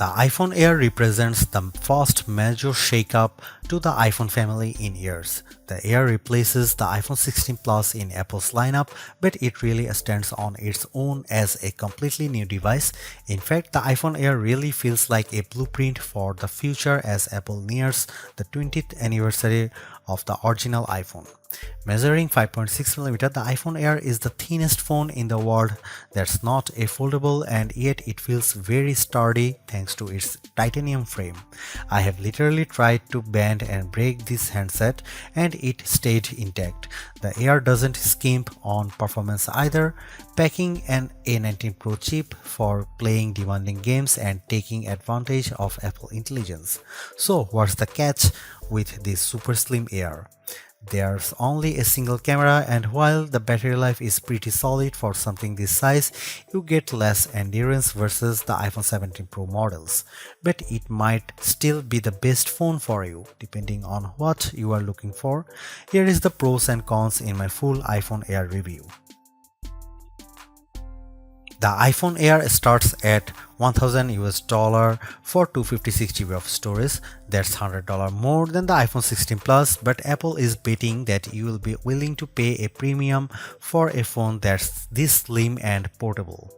The iPhone Air represents the first major shakeup to the iPhone family in years. The Air replaces the iPhone 16 Plus in Apple's lineup, but it really stands on its own as a completely new device. In fact, the iPhone Air really feels like a blueprint for the future as Apple nears the 20th anniversary of the original iPhone. Measuring 5.6mm, the iPhone Air is the thinnest phone in the world that's not a foldable, and yet it feels very sturdy thanks to its titanium frame. I have literally tried to bend and break this handset and it stayed intact. The Air doesn't skimp on performance either, packing an A19 Pro chip for playing demanding games and taking advantage of Apple intelligence. So what's the catch with this super slim Air? There's only a single camera, and while the battery life is pretty solid for something this size, you get less endurance versus the iPhone 17 Pro models. But it might still be the best phone for you, depending on what you are looking for. Here is the pros and cons in my full iPhone Air review. The iPhone Air starts at $1,000 for 256GB of storage. That's $100 more than the iPhone 16 Plus, but Apple is betting that you will be willing to pay a premium for a phone that's this slim and portable.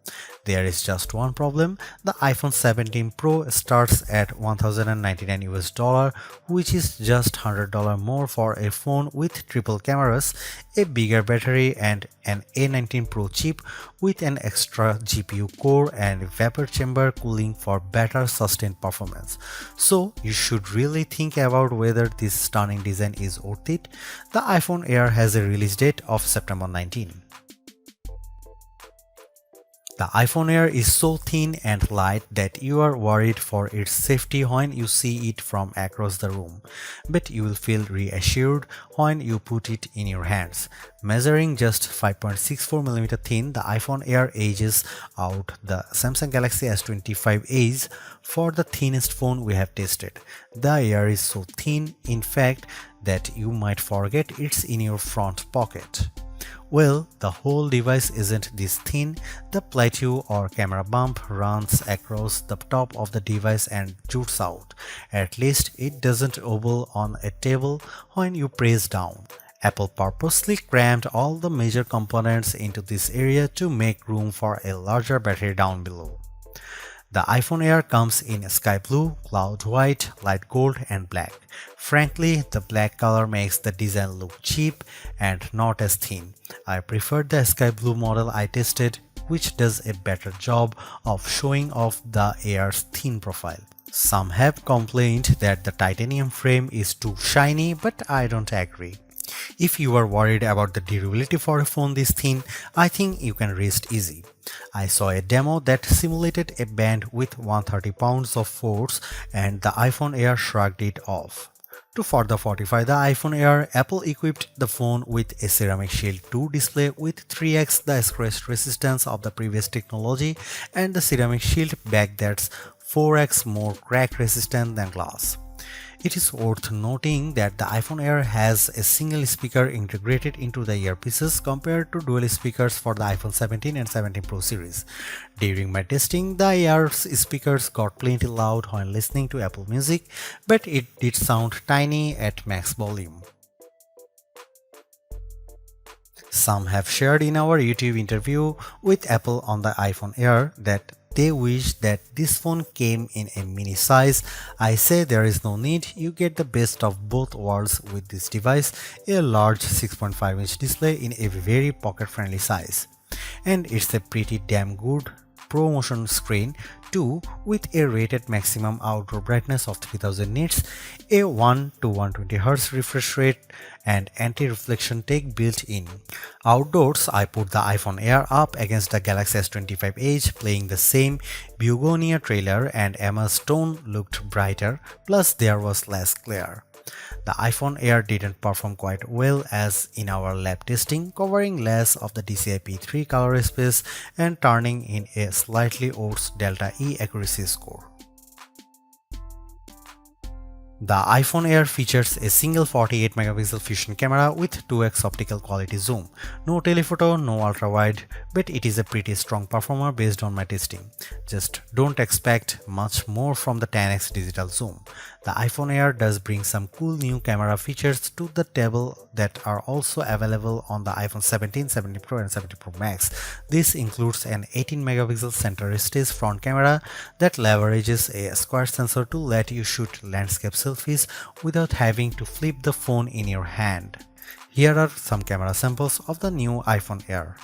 There is just one problem. The iPhone 17 Pro starts at $1,099, which is just $100 more for a phone with triple cameras, a bigger battery, and an A19 Pro chip with an extra GPU core and vapor chamber cooling for better sustained performance. So you should really think about whether this stunning design is worth it. The iPhone Air has a release date of September 19. The iPhone Air is so thin and light that you are worried for its safety when you see it from across the room, but you will feel reassured when you put it in your hands. Measuring just 5.64mm thin, the iPhone Air edges out the Samsung Galaxy S25 Edge for the thinnest phone we have tested. The Air is so thin, in fact, that you might forget it's in your front pocket. Well, the whole device isn't this thin. The plateau or camera bump runs across the top of the device and jutes out. At least it doesn't wobble on a table when you press down. Apple purposely crammed all the major components into this area to make room for a larger battery down below. The iPhone Air comes in sky blue, cloud white, light gold, and black. Frankly, the black color makes the design look cheap and not as thin. I preferred the sky blue model I tested, which does a better job of showing off the Air's thin profile. Some have complained that the titanium frame is too shiny, but I don't agree. If you are worried about the durability for a phone this thin, I think you can rest easy. I saw a demo that simulated a band with 130 pounds of force and the iPhone Air shrugged it off. To further fortify the iPhone Air, Apple equipped the phone with a Ceramic Shield 2 display with 3x the scratch resistance of the previous technology and the Ceramic Shield back that's 4x more crack resistant than glass. It is worth noting that the iPhone Air has a single speaker integrated into the earpieces compared to dual speakers for the iPhone 17 and 17 Pro series. During my testing, the Air's speakers got plenty loud when listening to Apple Music, but it did sound tiny at max volume. Some have shared in our YouTube interview with Apple on the iPhone Air that they wish that this phone came in a mini size. I say there is no need, you get the best of both worlds with this device, a large 6.5-inch display in a very pocket-friendly size. And it's a pretty damn good ProMotion screen too, with a rated maximum outdoor brightness of 3000 nits, a 1 to 120Hz refresh rate, and anti-reflection tech built in. Outdoors, I put the iPhone Air up against the Galaxy S25 Edge, playing the same Begonia trailer, and Emma's tone looked brighter, plus there was less glare. The iPhone Air didn't perform quite well as in our lab testing, covering less of the DCI-P3 color space and turning in a slightly worse Delta E accuracy score. The iPhone Air features a single 48 megapixel fusion camera with 2x optical quality zoom. No telephoto, no ultra-wide, but it is a pretty strong performer based on my testing. Just don't expect much more from the 10x digital zoom. The iPhone Air does bring some cool new camera features to the table that are also available on the iPhone 17, 17 Pro and 17 Pro Max. This includes an 18 megapixel center stage front camera that leverages a square sensor to let you shoot landscape selfies without having to flip the phone in your hand. Here are some camera samples of the new iPhone Air.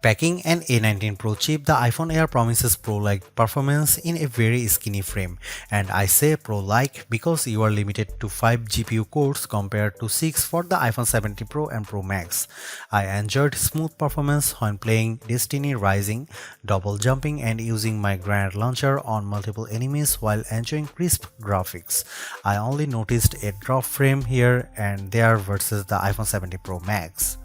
Packing an A19 Pro chip, the iPhone Air promises Pro-like performance in a very skinny frame. And I say Pro-like because you are limited to 5 GPU cores compared to 6 for the iPhone 17 Pro and Pro Max. I enjoyed smooth performance when playing Destiny Rising, double jumping and using my grenade launcher on multiple enemies while enjoying crisp graphics. I only noticed a drop frame here and there versus the iPhone 17 Pro Max.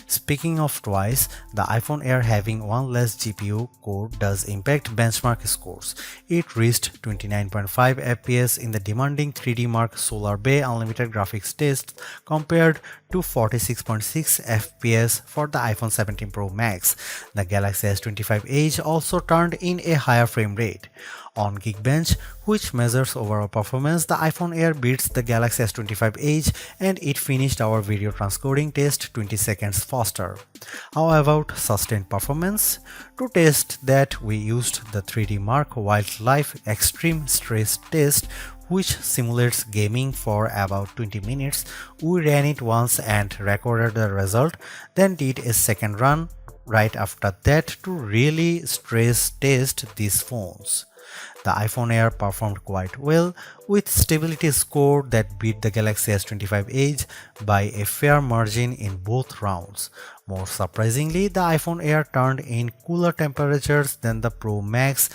Speaking of twice, the iPhone Air having one less GPU core does impact benchmark scores. It reached 29.5 FPS in the demanding 3D Mark Solar Bay Unlimited graphics test compared to 46.6 FPS for the iPhone 17 Pro Max. The Galaxy S25 Edge also turned in a higher frame rate. On Geekbench, which measures overall performance, the iPhone Air beats the Galaxy S25 Edge and it finished our video transcoding test 20 seconds faster. How about sustained performance? To test that, we used the 3D Mark Wildlife Extreme Stress Test, which simulates gaming for about 20 minutes. We ran it once and recorded the result, then did a second run right after that to really stress test these phones. The iPhone Air performed quite well, with stability score that beat the Galaxy S25 Edge by a fair margin in both rounds. More surprisingly, the iPhone Air turned in cooler temperatures than the Pro Max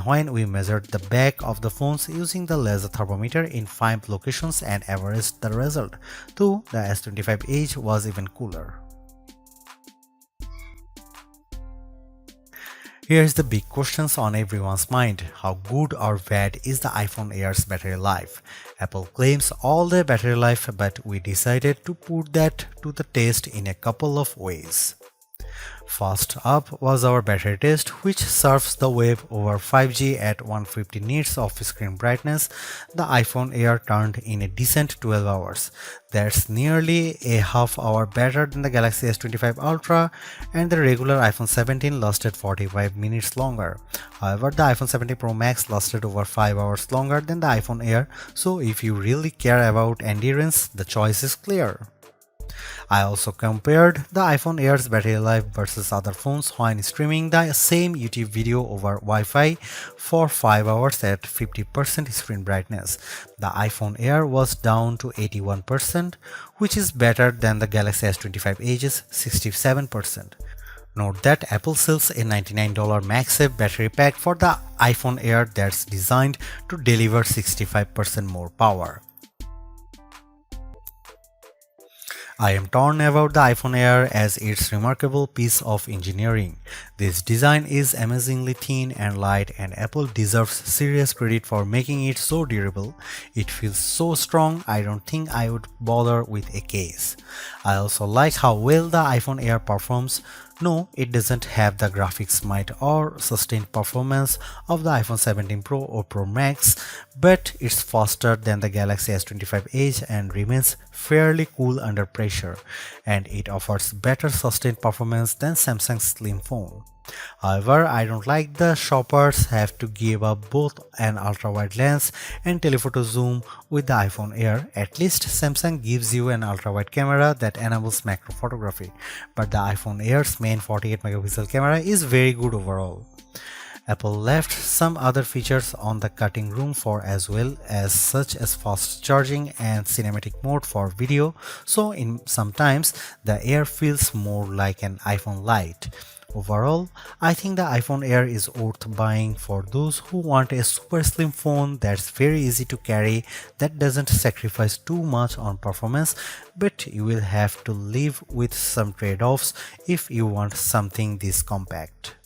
when we measured the back of the phones using the laser thermometer in 5 locations and averaged the result, though the S25 Edge was even cooler. Here's the big questions on everyone's mind. How good or bad is the iPhone Air's battery life? Apple claims all the battery life, but we decided to put that to the test in a couple of ways. First up was our battery test, which surfs the web over 5G at 150 nits of screen brightness. The iPhone Air turned in a decent 12 hours. That's nearly a half hour better than the Galaxy S25 Ultra, and the regular iPhone 17 lasted 45 minutes longer. However, the iPhone 17 Pro Max lasted over 5 hours longer than the iPhone Air, so if you really care about endurance, the choice is clear. I also compared the iPhone Air's battery life versus other phones when streaming the same YouTube video over Wi-Fi for 5 hours at 50% screen brightness. The iPhone Air was down to 81%, which is better than the Galaxy S25 Edge's 67%. Note that Apple sells a $99 MagSafe Battery Pack for the iPhone Air that's designed to deliver 65% more power. I am torn about the iPhone Air as its remarkable piece of engineering. This design is amazingly thin and light, and Apple deserves serious credit for making it so durable. It feels so strong, I don't think I would bother with a case. I also like how well the iPhone Air performs. No, it doesn't have the graphics might or sustained performance of the iPhone 17 Pro or Pro Max, but it's faster than the Galaxy S25 Edge and remains fairly cool under pressure, and it offers better sustained performance than Samsung's Slim phone. However, I don't like the shoppers have to give up both an ultra-wide lens and telephoto zoom with the iPhone Air. At least Samsung gives you an ultra-wide camera that enables macro photography, but the iPhone Air's main 48 megapixel camera is very good overall. Apple left some other features on the cutting room floor as well, as such as fast charging and cinematic mode for video, so in sometimes the Air feels more like an iPhone Lite. Overall, I think the iPhone Air is worth buying for those who want a super slim phone that's very easy to carry, that doesn't sacrifice too much on performance, but you will have to live with some trade-offs if you want something this compact.